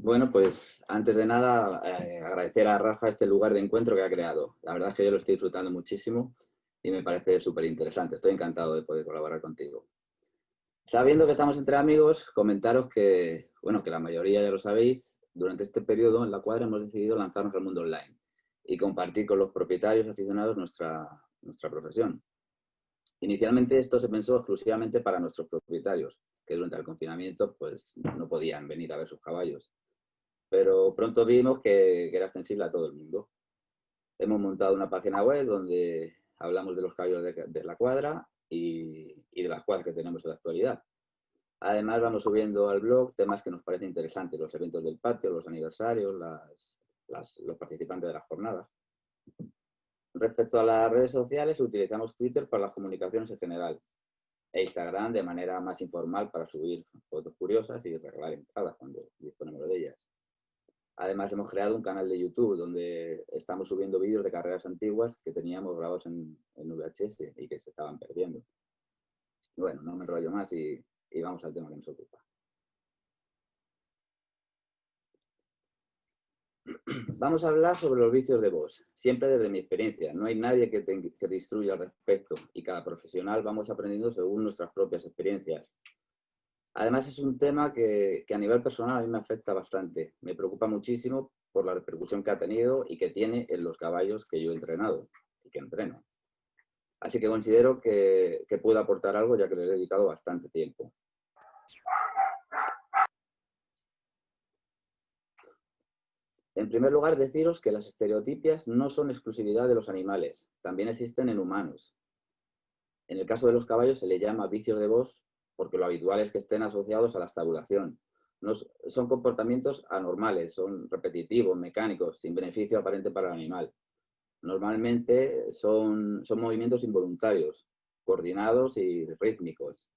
Bueno, pues antes de nada, agradecer a Rafa este lugar de encuentro que ha creado. La verdad es que yo lo estoy disfrutando muchísimo y me parece súper interesante. Estoy encantado de poder colaborar contigo. Sabiendo que estamos entre amigos, comentaros que, bueno, que la mayoría ya lo sabéis, durante este periodo en la cuadra hemos decidido lanzarnos al mundo online y compartir con los propietarios aficionados nuestra profesión. Inicialmente esto se pensó exclusivamente para nuestros propietarios, que durante el confinamiento pues, no podían venir a ver sus caballos. Pero pronto vimos que era extensible a todo el mundo. Hemos montado una página web donde hablamos de los caballos de la cuadra y de las cuadras que tenemos en la actualidad. Además, vamos subiendo al blog temas que nos parecen interesantes, los eventos del patio, los aniversarios, los participantes de las jornadas. Respecto a las redes sociales, utilizamos Twitter para las comunicaciones en general e Instagram de manera más informal para subir fotos curiosas y regalar entradas cuando disponemos de ellas. Además, hemos creado un canal de YouTube donde estamos subiendo vídeos de carreras antiguas que teníamos grabados en VHS y que se estaban perdiendo. Bueno, no me enrollo más y vamos al tema que nos ocupa. Vamos a hablar sobre los vicios de voz, siempre desde mi experiencia. No hay nadie que te instruya al respecto y cada profesional vamos aprendiendo según nuestras propias experiencias. Además, es un tema que a nivel personal a mí me afecta bastante. Me preocupa muchísimo por la repercusión que ha tenido y que tiene en los caballos que yo he entrenado y que entreno. Así que considero que puedo aportar algo ya que le he dedicado bastante tiempo. En primer lugar, deciros que las estereotipias no son exclusividad de los animales, también existen en humanos. En el caso de los caballos se le llama vicios de voz porque lo habitual es que estén asociados a la estabulación. No, son comportamientos anormales, son repetitivos, mecánicos, sin beneficio aparente para el animal. Normalmente son movimientos involuntarios, coordinados y rítmicos.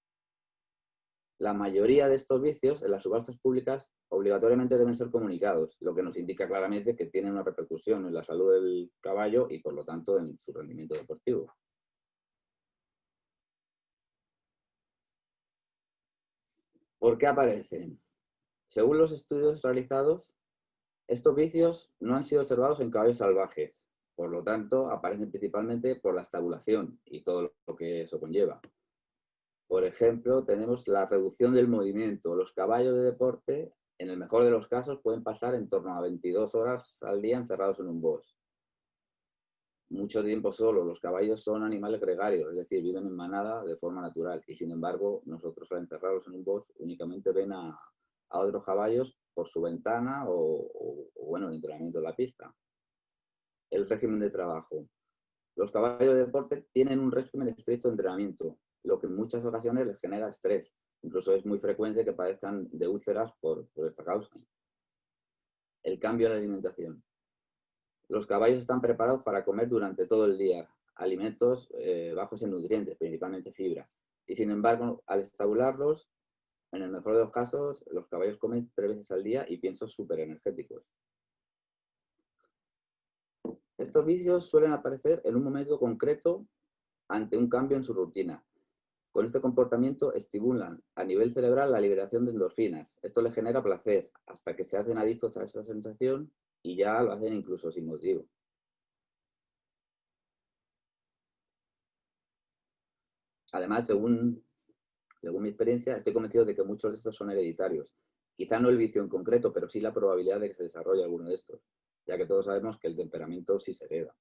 La mayoría de estos vicios en las subastas públicas obligatoriamente deben ser comunicados, lo que nos indica claramente que tienen una repercusión en la salud del caballo y por lo tanto en su rendimiento deportivo. ¿Por qué aparecen? Según los estudios realizados, estos vicios no han sido observados en caballos salvajes, por lo tanto aparecen principalmente por la estabulación y todo lo que eso conlleva. Por ejemplo, tenemos la reducción del movimiento. Los caballos de deporte, en el mejor de los casos, pueden pasar en torno a 22 horas al día encerrados en un box. Mucho tiempo solo. Los caballos son animales gregarios, es decir, viven en manada de forma natural. Y sin embargo, nosotros al encerrarlos en un box únicamente ven a otros caballos por su ventana bueno, el entrenamiento en la pista. El régimen de trabajo. Los caballos de deporte tienen un régimen estricto de entrenamiento, lo que en muchas ocasiones les genera estrés. Incluso es muy frecuente que padezcan de úlceras por esta causa. El cambio en la alimentación. Los caballos están preparados para comer durante todo el día alimentos bajos en nutrientes, principalmente fibra. Y sin embargo, al estabularlos, en el mejor de los casos, los caballos comen 3 veces al día y piensos súper energéticos. Estos vicios suelen aparecer en un momento concreto ante un cambio en su rutina. Con este comportamiento estimulan a nivel cerebral la liberación de endorfinas. Esto les genera placer hasta que se hacen adictos a esta sensación y ya lo hacen incluso sin motivo. Además, según mi experiencia, estoy convencido de que muchos de estos son hereditarios. Quizá no el vicio en concreto, pero sí la probabilidad de que se desarrolle alguno de estos, ya que todos sabemos que el temperamento sí se hereda.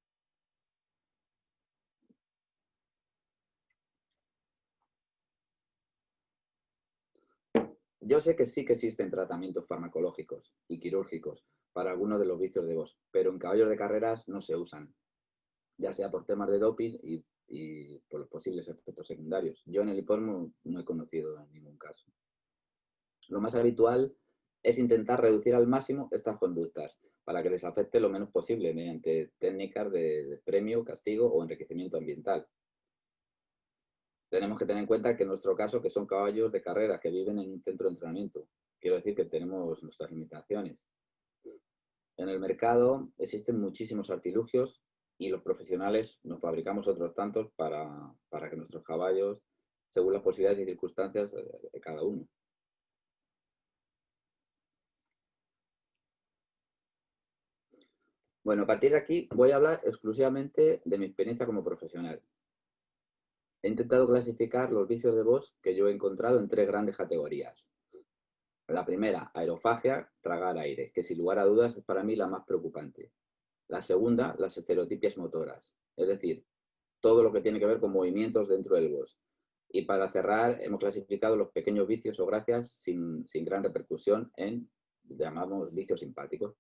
Yo sé que sí que existen tratamientos farmacológicos y quirúrgicos para algunos de los vicios de voz, pero en caballos de carreras no se usan, ya sea por temas de doping y por los posibles efectos secundarios. Yo en el hipódromo no he conocido en ningún caso. Lo más habitual es intentar reducir al máximo estas conductas para que les afecte lo menos posible mediante técnicas de premio, castigo o enriquecimiento ambiental. Tenemos que tener en cuenta que en nuestro caso, que son caballos de carrera que viven en un centro de entrenamiento, quiero decir que tenemos nuestras limitaciones. En el mercado existen muchísimos artilugios y los profesionales nos fabricamos otros tantos para que nuestros caballos, según las posibilidades y circunstancias de cada uno. Bueno, a partir de aquí voy a hablar exclusivamente de mi experiencia como profesional. He intentado clasificar los vicios de voz que yo he encontrado en 3 grandes categorías. La primera, aerofagia, tragar aire, que sin lugar a dudas es para mí la más preocupante. La segunda, las estereotipias motoras, es decir, todo lo que tiene que ver con movimientos dentro del voz. Y para cerrar, hemos clasificado los pequeños vicios o gracias sin gran repercusión en, llamamos, vicios simpáticos.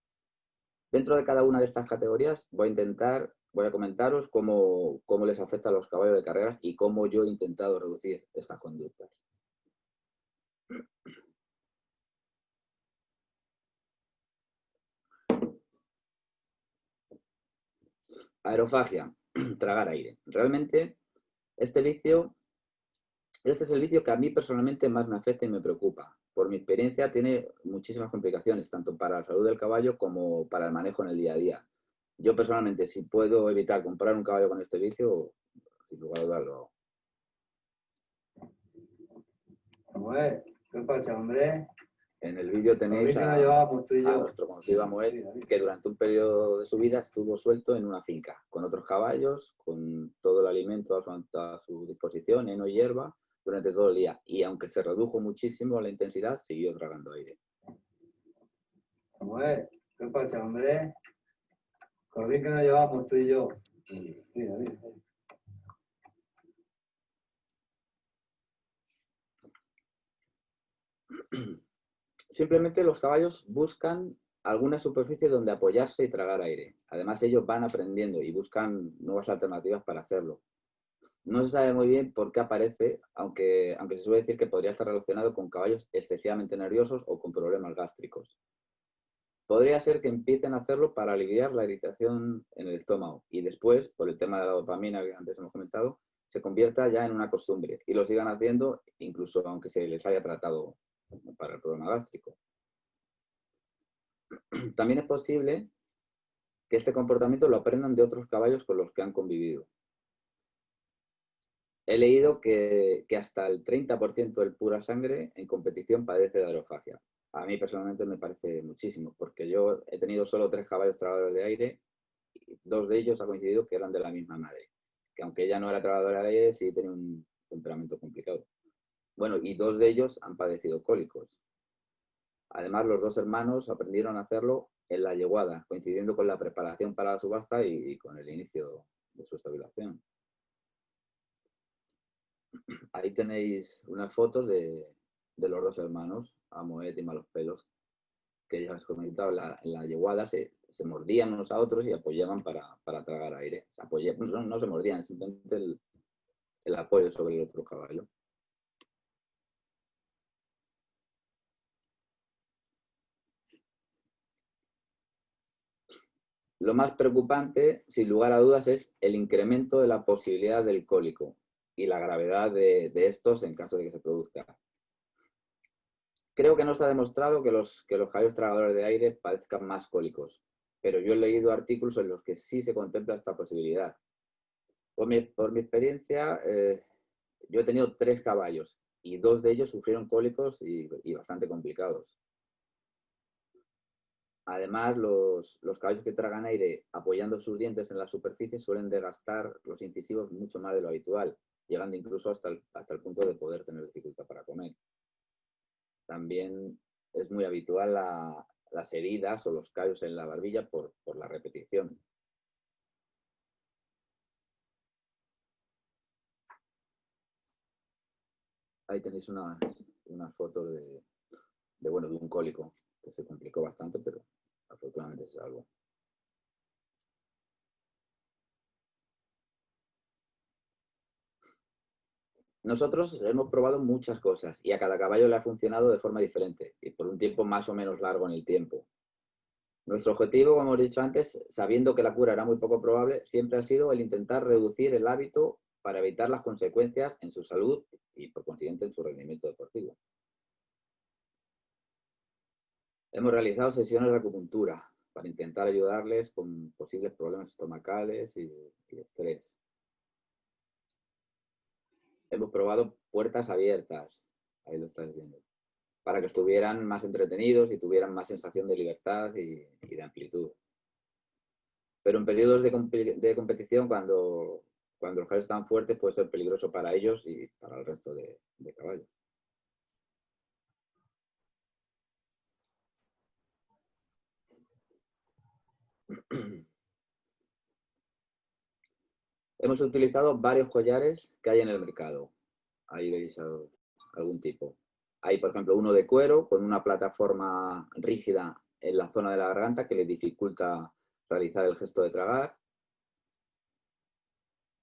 Dentro de cada una de estas categorías voy a comentaros cómo les afecta a los caballos de carreras y cómo yo he intentado reducir estas conductas. Aerofagia, tragar aire. Realmente, este es el vicio que a mí personalmente más me afecta y me preocupa. Por mi experiencia, tiene muchísimas complicaciones, tanto para la salud del caballo como para el manejo en el día a día. Yo personalmente, si puedo evitar comprar un caballo con este vicio, sin lugar a dudas lo hago. Samuel, ¿qué pasa, hombre? En el vídeo tenéis a nuestro conocido Amoet, que durante un periodo de su vida estuvo suelto en una finca, con otros caballos, con todo el alimento a su disposición, heno y hierba, durante todo el día. Y aunque se redujo muchísimo la intensidad, siguió tragando aire. Samuel, ¿qué pasa, hombre? Con bien que nos llevamos tú y yo. Mira, mira. Simplemente los caballos buscan alguna superficie donde apoyarse y tragar aire. Además, ellos van aprendiendo y buscan nuevas alternativas para hacerlo. No se sabe muy bien por qué aparece, aunque se suele decir que podría estar relacionado con caballos excesivamente nerviosos o con problemas gástricos. Podría ser que empiecen a hacerlo para aliviar la irritación en el estómago y después, por el tema de la dopamina que antes hemos comentado, se convierta ya en una costumbre y lo sigan haciendo incluso aunque se les haya tratado para el problema gástrico. También es posible que este comportamiento lo aprendan de otros caballos con los que han convivido. He leído que hasta el 30% del pura sangre en competición padece de aerofagia. A mí personalmente me parece muchísimo, porque yo he tenido solo 3 caballos tragadores de aire y 2 de ellos ha coincidido que eran de la misma madre, que aunque ella no era tragadora de aire, sí tenía un temperamento complicado. Bueno, y 2 de ellos han padecido cólicos. Además, los 2 hermanos aprendieron a hacerlo en la yeguada, coincidiendo con la preparación para la subasta y con el inicio de su estabilación. Ahí tenéis unas fotos de los 2 hermanos, Amoet y Malospelos, que ya os comentaba, en la yeguada se mordían unos a otros y apoyaban para tragar aire. No se mordían, simplemente el apoyo sobre el otro caballo. Lo más preocupante, sin lugar a dudas, es el incremento de la posibilidad del cólico y la gravedad de estos en caso de que se produzca. Creo que no está demostrado que los caballos tragadores de aire padezcan más cólicos, pero yo he leído artículos en los que sí se contempla esta posibilidad. Por mi experiencia, yo he tenido 3 caballos y 2 de ellos sufrieron cólicos y bastante complicados. Además, los caballos que tragan aire apoyando sus dientes en la superficie suelen desgastar los incisivos mucho más de lo habitual, llegando incluso hasta el punto de poder tener dificultad para comer. También es muy habitual las heridas o los callos en la barbilla por la repetición. Ahí tenéis unas fotos de un cólico que se complicó bastante, pero afortunadamente se salvó. Nosotros hemos probado muchas cosas y a cada caballo le ha funcionado de forma diferente y por un tiempo más o menos largo en el tiempo. Nuestro objetivo, como hemos dicho antes, sabiendo que la cura era muy poco probable, siempre ha sido el intentar reducir el hábito para evitar las consecuencias en su salud y, por consiguiente, en su rendimiento deportivo. Hemos realizado sesiones de acupuntura para intentar ayudarles con posibles problemas estomacales y estrés. Hemos probado puertas abiertas, ahí lo estáis viendo, para que estuvieran más entretenidos y tuvieran más sensación de libertad y de amplitud. pero en periodos de competición, cuando los caballos están fuertes, puede ser peligroso para ellos y para el resto de caballos. Hemos utilizado varios collares que hay en el mercado. Ahí veis algún tipo. Hay, por ejemplo, uno de cuero con una plataforma rígida en la zona de la garganta que le dificulta realizar el gesto de tragar.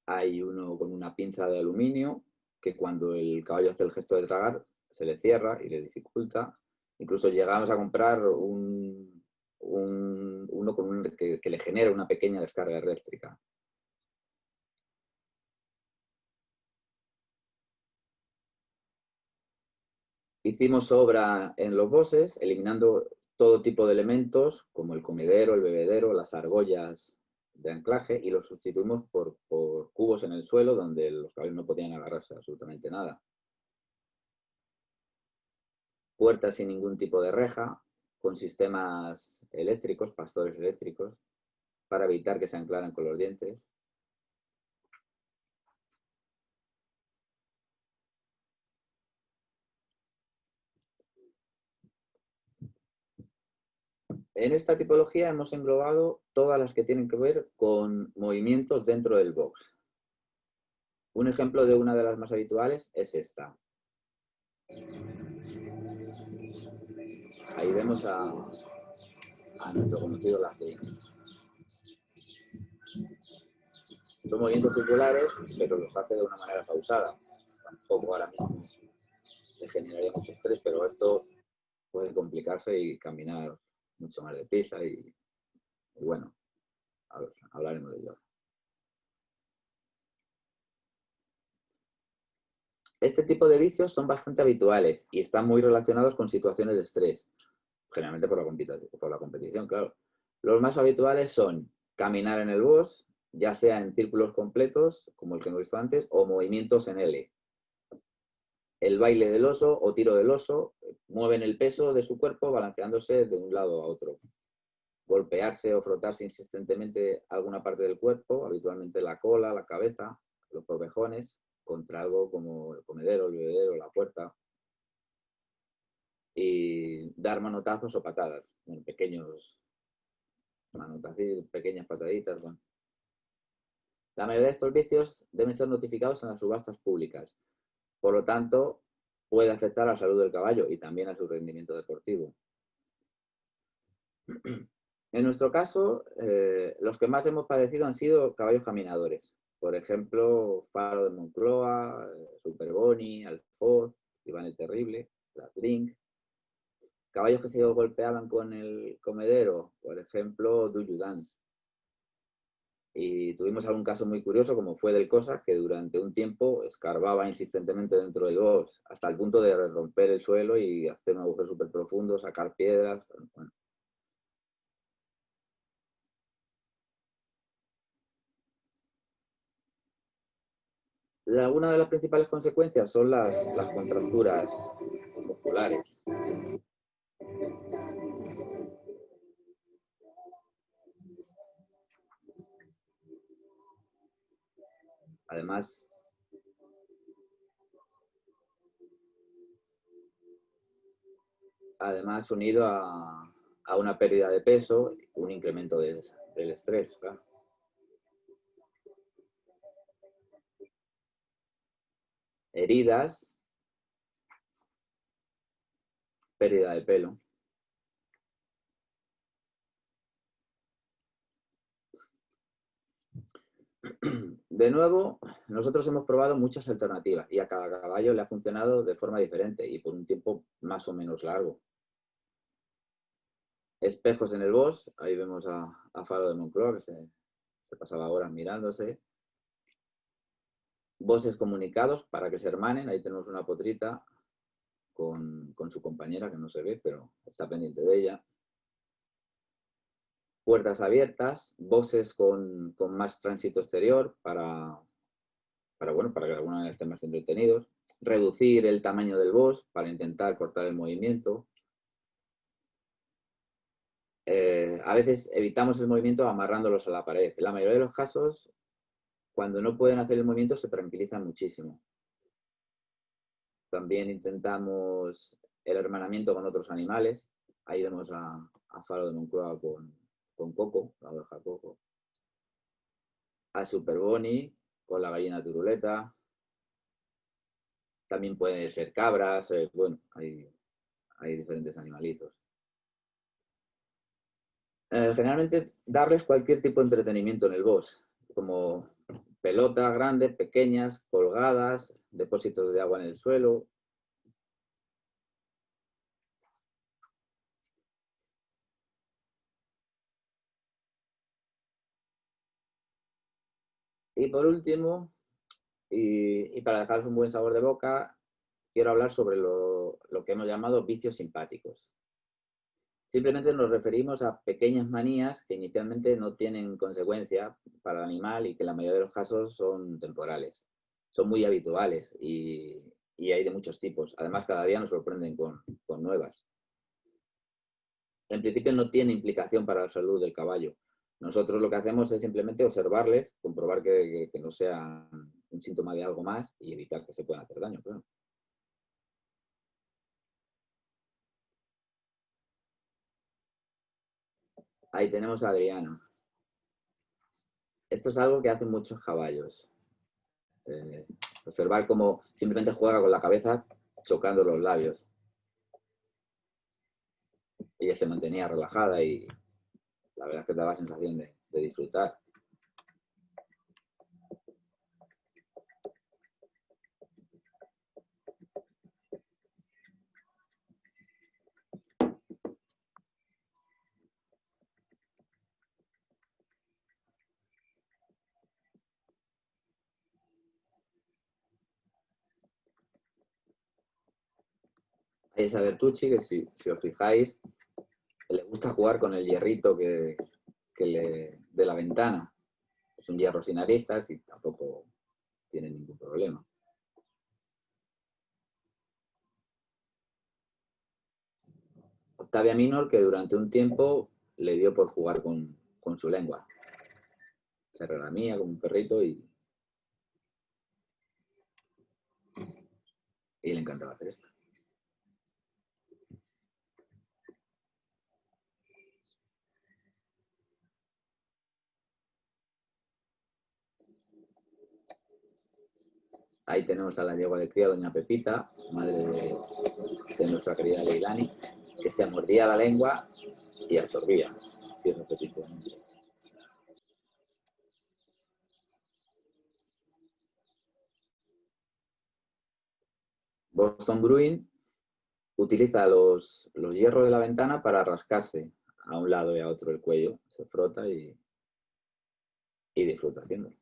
Hay uno con una pinza de aluminio que cuando el caballo hace el gesto de tragar se le cierra y le dificulta. Incluso llegamos a comprar uno que le genera una pequeña descarga eléctrica. Hicimos obra en los bosses, eliminando todo tipo de elementos, como el comedero, el bebedero, las argollas de anclaje, y los sustituimos por cubos en el suelo, donde los caballos no podían agarrarse absolutamente nada. Puertas sin ningún tipo de reja, con sistemas eléctricos, pastores eléctricos, para evitar que se anclaran con los dientes. En esta tipología hemos englobado todas las que tienen que ver con movimientos dentro del box. Un ejemplo de una de las más habituales es esta. Ahí vemos a nuestro conocido Lafayette. Son movimientos circulares, pero los hace de una manera pausada. Tampoco ahora mismo le generaría mucho estrés, pero esto puede complicarse y caminar mucho más deprisa y bueno, hablaremos de ello. Este tipo de vicios son bastante habituales y están muy relacionados con situaciones de estrés, generalmente por la competición, claro. Los más habituales son caminar en el box, ya sea en círculos completos, como el que hemos visto antes, o movimientos en L. El baile del oso o tiro del oso, mueven el peso de su cuerpo balanceándose de un lado a otro. Golpearse o frotarse insistentemente alguna parte del cuerpo, habitualmente la cola, la cabeza, los corvejones, contra algo como el comedero, el bebedero, la puerta. Y dar manotazos o patadas, bueno, pequeños manotazos, pequeñas pataditas. Bueno. La mayoría de estos vicios deben ser notificados en las subastas públicas. Por lo tanto, puede afectar a la salud del caballo y también a su rendimiento deportivo. En nuestro caso, los que más hemos padecido han sido caballos caminadores. Por ejemplo, Faro de Moncloa, Super Boni, Alfoz, Iván el Terrible, Las Drink. Caballos que se golpeaban con el comedero, por ejemplo, Do You Dance. Y tuvimos algún caso muy curioso, como fue del Cosa, que durante un tiempo escarbaba insistentemente dentro del box, hasta el punto de romper el suelo y hacer un agujero súper profundo, sacar piedras. Bueno. Una de las principales consecuencias son las contracturas musculares. Además unido a una pérdida de peso, un incremento del estrés, claro. Heridas, pérdida de pelo. De nuevo, nosotros hemos probado muchas alternativas y a cada caballo le ha funcionado de forma diferente y por un tiempo más o menos largo. Espejos en el box, ahí vemos a Faro de Moncloa, que se pasaba horas mirándose. Bosses comunicados para que se hermanen, ahí tenemos una potrita con su compañera, que no se ve, pero está pendiente de ella. Puertas abiertas, bosses con más tránsito exterior para que alguna vez estén más entretenidos. Reducir el tamaño del boss para intentar cortar el movimiento. a veces evitamos el movimiento amarrándolos a la pared. En la mayoría de los casos, cuando no pueden hacer el movimiento, se tranquilizan muchísimo. También intentamos el hermanamiento con otros animales. Ahí vemos a Faro de Moncloa con Coco, la oveja Coco. A Super Bonnie con la gallina turuleta. También pueden ser cabras. Bueno, hay diferentes animalitos. Generalmente darles cualquier tipo de entretenimiento en el bosque, como pelotas grandes, pequeñas, colgadas, depósitos de agua en el suelo. Y por último, y para dejaros un buen sabor de boca, quiero hablar sobre lo que hemos llamado vicios simpáticos. Simplemente nos referimos a pequeñas manías que inicialmente no tienen consecuencia para el animal y que en la mayoría de los casos son temporales. Son muy habituales y hay de muchos tipos. Además, cada día nos sorprenden con nuevas. En principio no tiene implicación para la salud del caballo. Nosotros lo que hacemos es simplemente observarles, comprobar que no sea un síntoma de algo más y evitar que se puedan hacer daño. Claro. Ahí tenemos a Adriano. Esto es algo que hacen muchos caballos. Observar cómo simplemente juega con la cabeza chocando los labios. Ella se mantenía relajada y la verdad es que daba sensación de disfrutar. Ahí es a Bertucci, que si os fijáis, le gusta jugar con el hierrito de la ventana. Es un hierro sin aristas y tampoco tiene ningún problema. Octavia Minor, que durante un tiempo le dio por jugar con su lengua. Se relamía como un perrito y le encantaba hacer esto. Ahí tenemos a la yegua de cría, doña Pepita, madre de nuestra querida Leilani, que se mordía la lengua y absorbía, así repetitivamente. Boston Bruin utiliza los hierros de la ventana para rascarse a un lado y a otro el cuello. Se frota y disfruta haciéndolo.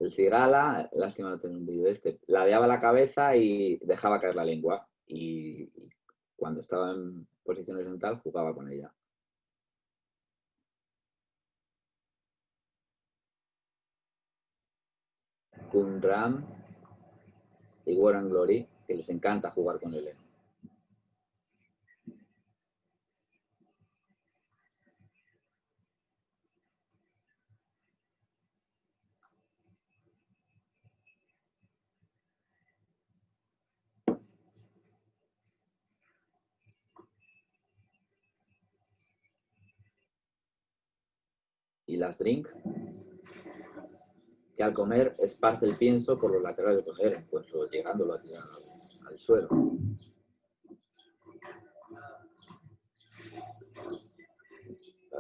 El cigala, lástima no tener un vídeo de este, ladeaba la cabeza y dejaba caer la lengua. Y cuando estaba en posición horizontal jugaba con ella. Kunram y Warren Glory, que les encanta jugar con el heno. Y las drink, que al comer esparce el pienso por los laterales del coger, pues llegándolo a tirar al suelo.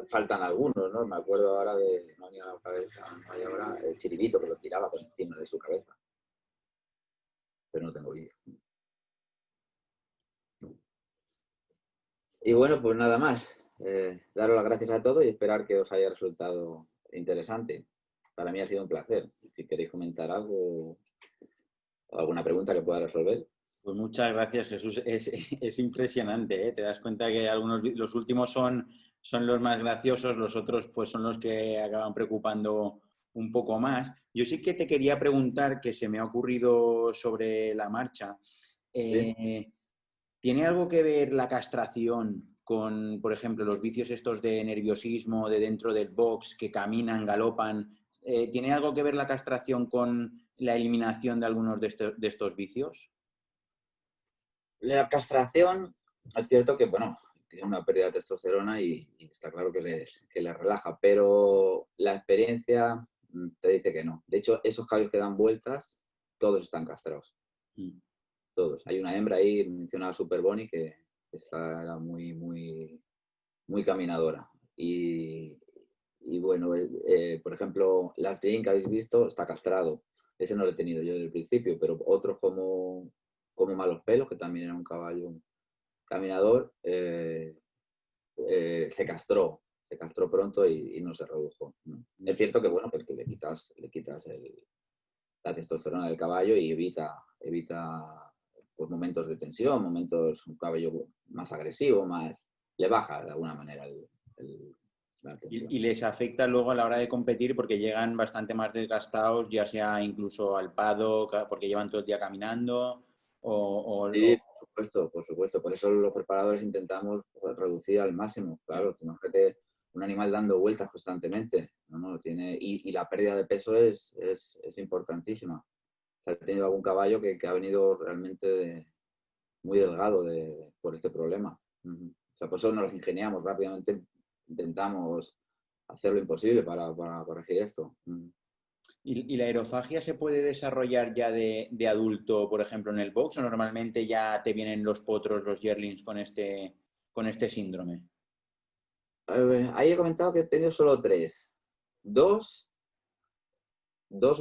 Faltan algunos, ¿no? Me acuerdo ahora de, no venía a la cabeza, ahora el chiribito que lo tiraba por encima de su cabeza. Pero no tengo vídeo. Y bueno, pues nada más. Daros las gracias a todos y esperar que os haya resultado interesante. Para mí ha sido un placer. Si queréis comentar algo o alguna pregunta que pueda resolver. Pues muchas gracias, Jesús. Es impresionante, ¿eh? Te das cuenta que los últimos son los más graciosos, los otros pues son los que acaban preocupando un poco más. Yo sí que te quería preguntar, que se me ha ocurrido sobre la marcha. ¿Sí? ¿Tiene algo que ver la castración con, por ejemplo, los vicios estos de nerviosismo, de dentro del box, que caminan, galopan? ¿Tiene algo que ver la castración con la eliminación de algunos de estos vicios? La castración, es cierto que, bueno, tiene una pérdida de testosterona y está claro que les relaja, pero la experiencia te dice que no. De hecho, esos caballos que dan vueltas, todos están castrados. Todos. Hay una hembra ahí, mencionada Super Bonnie, que era muy caminadora. Y bueno, por ejemplo, Lastrin que habéis visto está castrado. Ese no lo he tenido yo desde el principio, pero otros como Malos Pelos, que también era un caballo caminador, se castró pronto y no se redujo. Es cierto que, bueno, porque le quitas la testosterona del caballo y evita pues, momentos de tensión, un caballo más agresivo, le baja de alguna manera la tensión. Y les afecta luego a la hora de competir porque llegan bastante más desgastados, ya sea incluso al paddock, porque llevan todo el día caminando Sí, por supuesto. Por eso los preparadores intentamos reducir al máximo. Claro, imagínate un animal dando vueltas constantemente. ¿No? Y la pérdida de peso es importantísima. He tenido algún caballo que ha venido realmente muy delgado por este problema. O sea, por eso nos los ingeniamos rápidamente, intentamos hacer lo imposible para corregir esto. ¿Y la aerofagia se puede desarrollar ya de adulto, por ejemplo, en el box, o normalmente ya te vienen los potros, los yearlings con este síndrome? Ahí he comentado que he tenido solo 3. Dos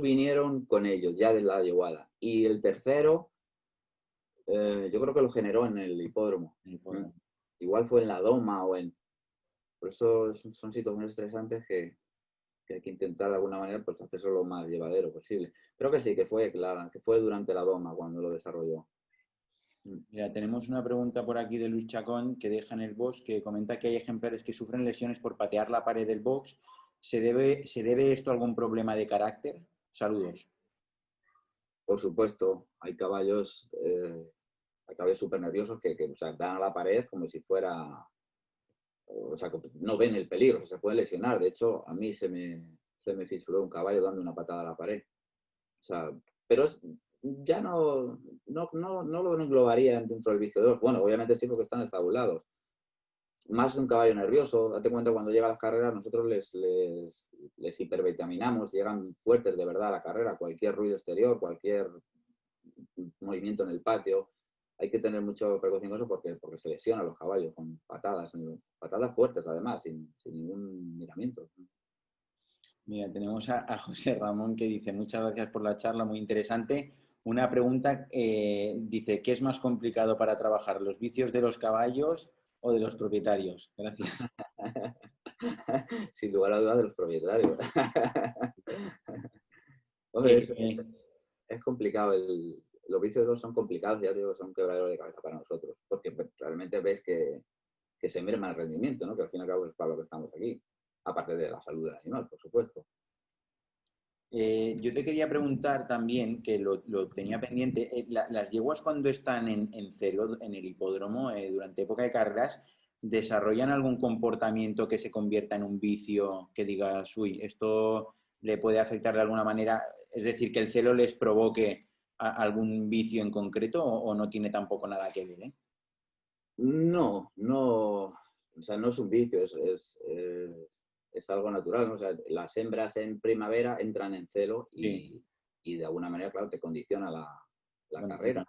vinieron con ellos, ya de la yeguada. Y el tercero, yo creo que lo generó en el hipódromo. Igual fue en la doma Por eso son situaciones estresantes que hay que intentar de alguna manera pues hacerlo lo más llevadero posible. Creo que sí, que fue durante la doma cuando lo desarrolló. Mira, tenemos una pregunta por aquí de Luis Chacón que deja en el box, que comenta que hay ejemplares que sufren lesiones por patear la pared del box. ¿Se debe esto a algún problema de carácter? Saludos. Por supuesto, hay caballos súper nerviosos que o sea, dan a la pared como si fuera... O sea, no ven el peligro, o sea, se pueden lesionar. De hecho, a mí se me fisuró un caballo dando una patada a la pared. O sea, pero ya no lo englobaría dentro del vicio 2. Bueno, obviamente sí porque están estabulados. Más de un caballo nervioso, date cuenta cuando llega a las carreras, nosotros les hipervitaminamos, llegan fuertes de verdad a la carrera, cualquier ruido exterior, cualquier movimiento en el patio. Hay que tener mucho precaución con eso porque se lesionan los caballos con patadas fuertes además, sin ningún miramiento. Mira, tenemos a José Ramón que dice, muchas gracias por la charla, muy interesante. Una pregunta, dice, ¿qué es más complicado para trabajar, los vicios de los caballos o de los propietarios? Gracias. Sin lugar a dudas de los propietarios. Hombre, es complicado. Los vicios son complicados, ya digo, son quebraderos de cabeza para nosotros, porque realmente ves que se merma el rendimiento, ¿no? Que al fin y al cabo es para lo que estamos aquí, aparte de la salud del animal, por supuesto. Yo te quería preguntar también, que lo tenía pendiente, las yeguas cuando están en celo, en el hipódromo, durante época de carreras, ¿desarrollan algún comportamiento que se convierta en un vicio, que digas, uy, esto le puede afectar de alguna manera? Es decir, que el celo les provoque algún vicio en concreto o no tiene tampoco nada que ver, ¿eh? No, o sea, no es un vicio, es algo natural, ¿no? O sea, las hembras en primavera entran en celo Sí. y de alguna manera, claro, te condiciona la Bueno, carrera,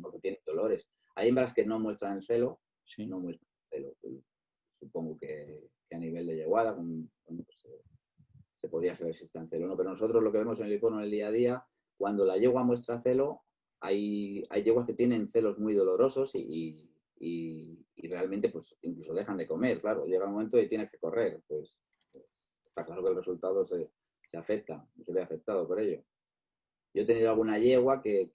porque tienen dolores. Hay hembras que no muestran el celo, sí. no muestran el celo. Supongo que a nivel de yeguada, bueno, pues, se podría saber si está en celo o no, pero nosotros lo que vemos en el hipódromo en el día a día, cuando la yegua muestra celo, hay yeguas que tienen celos muy dolorosos y realmente pues incluso dejan de comer, claro, llega un momento y tienes que correr, pues está claro que el resultado se afecta, se ve afectado por ello. Yo he tenido alguna yegua que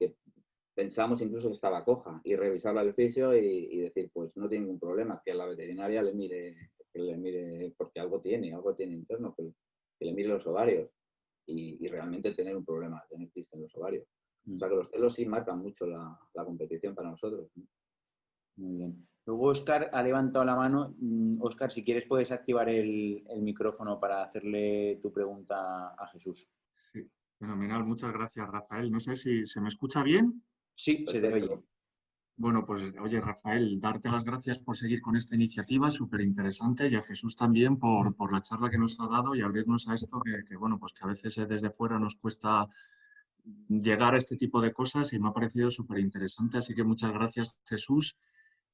pensamos incluso que estaba coja y revisarla al fisio y decir, pues no tiene ningún problema, que la veterinaria le mire porque algo tiene interno, que le mire los ovarios y realmente tener un problema, tener quiste en los ovarios. O sea que los celos sí marcan mucho la competición para nosotros. Muy bien. Luego Óscar ha levantado la mano. Óscar, si quieres puedes activar el micrófono para hacerle tu pregunta a Jesús. Sí, fenomenal. Muchas gracias, Rafael. No sé si se me escucha bien. Sí, se te oye. Bueno, pues oye, Rafael, darte las gracias por seguir con esta iniciativa, súper interesante, y a Jesús también por la charla que nos ha dado y abrirnos a esto que, bueno, pues que a veces desde fuera nos cuesta llegar a este tipo de cosas y me ha parecido súper interesante. Así que muchas gracias, Jesús.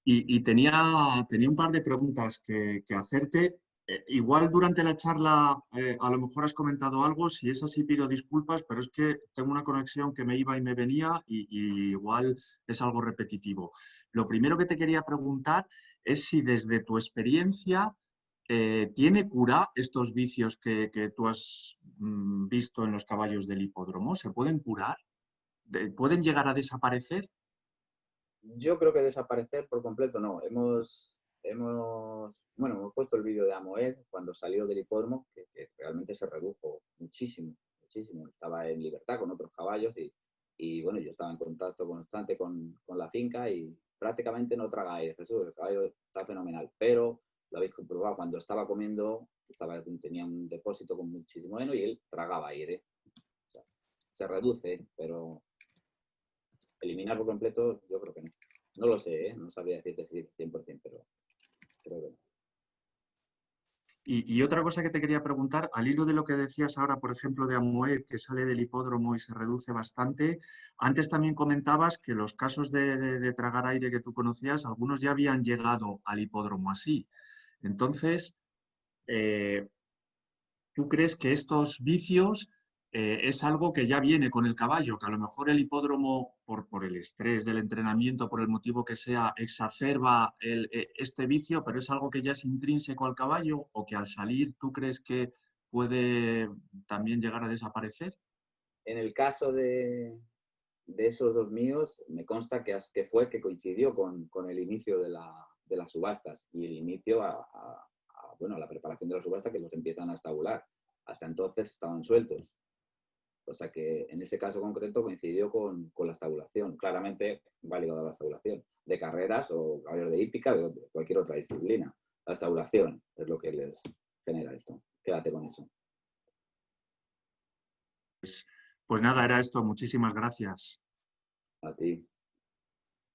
Y tenía un par de preguntas que hacerte. Igual durante la charla a lo mejor has comentado algo, si es así pido disculpas, pero es que tengo una conexión que me iba y me venía y igual es algo repetitivo. Lo primero que te quería preguntar es si desde tu experiencia ¿tiene cura estos vicios que tú has visto en los caballos del hipódromo? ¿Se pueden curar? ¿Pueden llegar a desaparecer? Yo creo que desaparecer por completo no. Bueno, hemos puesto el vídeo de Amoed cuando salió del hipódromo, que realmente se redujo muchísimo, muchísimo. Estaba en libertad con otros caballos y bueno, yo estaba en contacto constante con la finca y prácticamente no traga aire. Jesús, el caballo está fenomenal, pero lo habéis comprobado, cuando estaba comiendo, tenía un depósito con muchísimo heno y él tragaba aire. O sea, se reduce, pero eliminar por completo, yo creo que no. No lo sé, ¿eh? No sabría decirte si 100%, pero creo que no. Y otra cosa que te quería preguntar, al hilo de lo que decías ahora, por ejemplo, de Amoed, que sale del hipódromo y se reduce bastante, antes también comentabas que los casos de tragar aire que tú conocías, algunos ya habían llegado al hipódromo así. Entonces, ¿tú crees que estos vicios es algo que ya viene con el caballo? Que a lo mejor el hipódromo, por el estrés del entrenamiento, por el motivo que sea, exacerba este vicio, pero es algo que ya es intrínseco al caballo o que al salir tú crees que puede también llegar a desaparecer. En el caso de esos dos míos, me consta que que coincidió con el inicio de las subastas y el inicio bueno, a la preparación de la subasta, que los empiezan a estabular. Hasta entonces estaban sueltos. O sea que en ese caso concreto coincidió con la estabulación. Claramente va ligado a la estabulación de carreras o caballos de hípica, de cualquier otra disciplina. La estabulación es lo que les genera esto. Quédate con eso. Pues nada, era esto. Muchísimas gracias. A ti.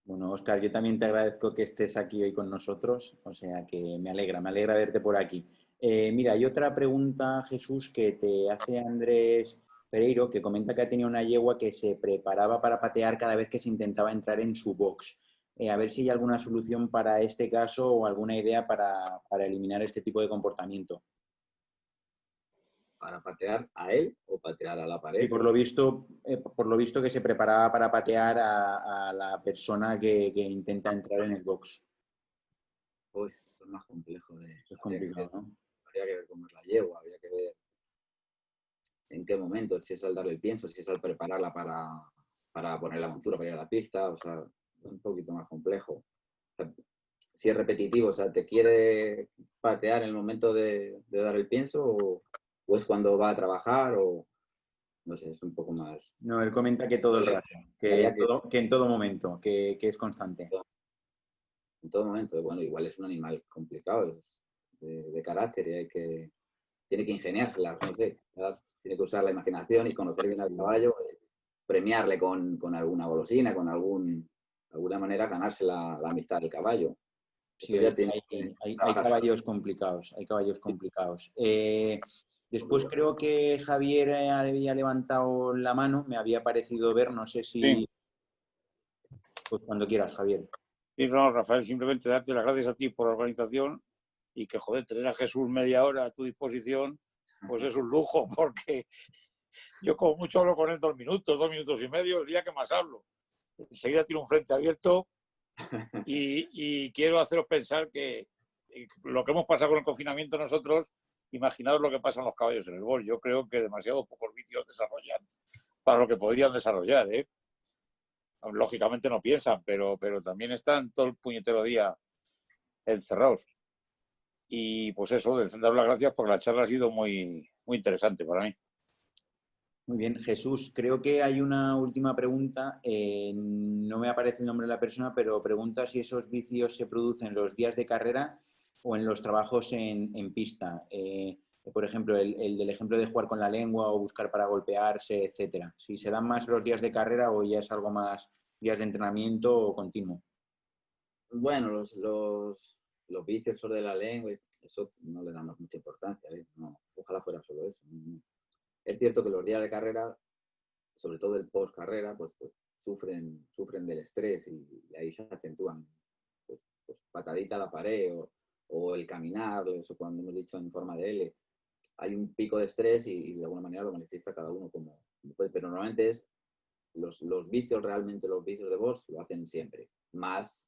Bueno, Óscar, yo también te agradezco que estés aquí hoy con nosotros, o sea que me alegra verte por aquí. Mira, hay otra pregunta, Jesús, que te hace Andrés Pereiro, que comenta que ha tenido una yegua que se preparaba para patear cada vez que se intentaba entrar en su box. A ver si hay alguna solución para este caso o alguna idea para eliminar este tipo de comportamiento. ¿Para patear a él o patear a la pared? Y por lo visto que se preparaba para patear a la persona que intenta entrar en el box. Uy, eso es más complejo. Es complicado, ¿no? Habría que ver cómo es la yegua, habría que ver en qué momento, si es al darle el pienso, si es al prepararla para poner la montura, para ir a la pista, o sea, es un poquito más complejo. O sea, si es repetitivo, o sea, ¿te quiere patear en el momento de dar el pienso o es cuando va a trabajar o no sé, es un poco más... No, él comenta que todo el rato, que en todo momento, que es constante. En todo momento, bueno, igual es un animal complicado, de carácter y tiene que ingeniársela, no sé, ¿verdad? Tiene que usar la imaginación y conocer bien al caballo, premiarle con alguna golosina, alguna manera ganarse la amistad del caballo. Sí, hay caballos complicados, Después creo que Javier había levantado la mano, me había parecido ver, no sé si... Sí. Pues cuando quieras, Javier. Sí, no, Rafael, simplemente darte las gracias a ti por la organización y que, joder, tener a Jesús media hora a tu disposición, pues es un lujo, porque yo como mucho hablo con él 2 minutos, 2 minutos y medio, el día que más hablo. Enseguida tiene un frente abierto y quiero haceros pensar que lo que hemos pasado con el confinamiento nosotros, imaginaos lo que pasa en los caballos en el bol. Yo creo que demasiado pocos vicios desarrollan para lo que podrían desarrollar, ¿eh? Lógicamente no piensan, pero también están todo el puñetero día encerrados. Y pues eso, daros las gracias porque la charla ha sido muy, muy interesante para mí. Muy bien, Jesús, creo que hay una última pregunta. No me aparece el nombre de la persona, pero pregunta si esos vicios se producen los días de carrera o en los trabajos en pista. Por ejemplo, el del ejemplo de jugar con la lengua o buscar para golpearse, etcétera. Si se dan más los días de carrera o ya es algo más días de entrenamiento o continuo. Bueno, los vicios de la lengua, eso no le damos mucha importancia, ¿eh? No, ojalá fuera solo eso. Es cierto que los días de carrera, sobre todo el post carrera, pues sufren del estrés y ahí se acentúan pues patadita a la pared o el caminar, eso cuando hemos dicho en forma de L, hay un pico de estrés y de alguna manera lo manifiesta cada uno como puede, pero normalmente es los vicios, realmente los vicios de voz lo hacen siempre, más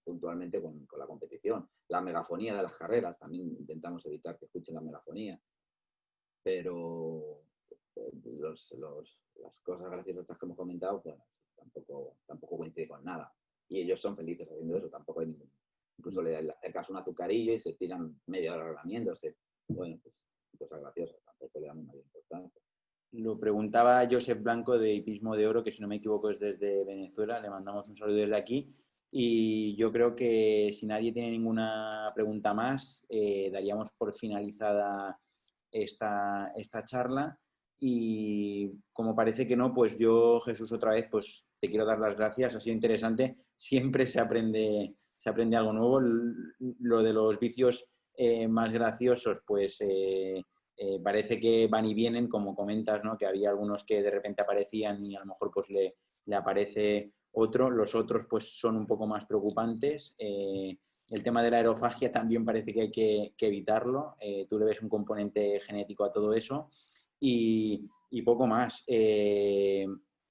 puntualmente con la competición. La megafonía de las carreras, también intentamos evitar que escuchen la megafonía, pero las cosas graciosas que hemos comentado, pues tampoco coincide con nada. Y ellos son felices haciendo eso, tampoco hay ningún. Incluso le acercas un azucarillo y se tiran media hora lamiéndose. Bueno, pues cosas graciosas, tampoco le damos mayor importancia. Lo preguntaba Josep Blanco de Hipismo de Oro, que si no me equivoco es desde Venezuela. Le mandamos un saludo desde aquí. Y yo creo que si nadie tiene ninguna pregunta más, daríamos por finalizada esta charla. Y como parece que no, pues yo, Jesús, otra vez, pues te quiero dar las gracias. Ha sido interesante. Siempre se aprende algo nuevo. Lo de los vicios más graciosos, pues parece que van y vienen, como comentas, ¿no? Que había algunos que de repente aparecían y a lo mejor pues le aparece otro. Los otros pues son un poco más preocupantes. El tema de la aerofagia también parece que hay que evitarlo. Tú le ves un componente genético a todo eso. Y poco más.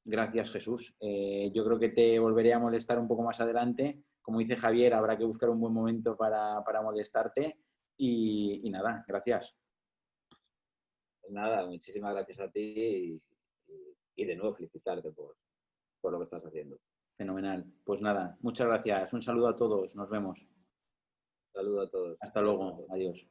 Gracias, Jesús. Yo creo que te volveré a molestar un poco más adelante. Como dice Javier, habrá que buscar un buen momento para molestarte. Y nada, gracias. Nada, muchísimas gracias a ti y de nuevo felicitarte por lo que estás haciendo. Fenomenal. Pues nada, muchas gracias. Un saludo a todos. Nos vemos. Saludo a todos. Hasta luego. Adiós.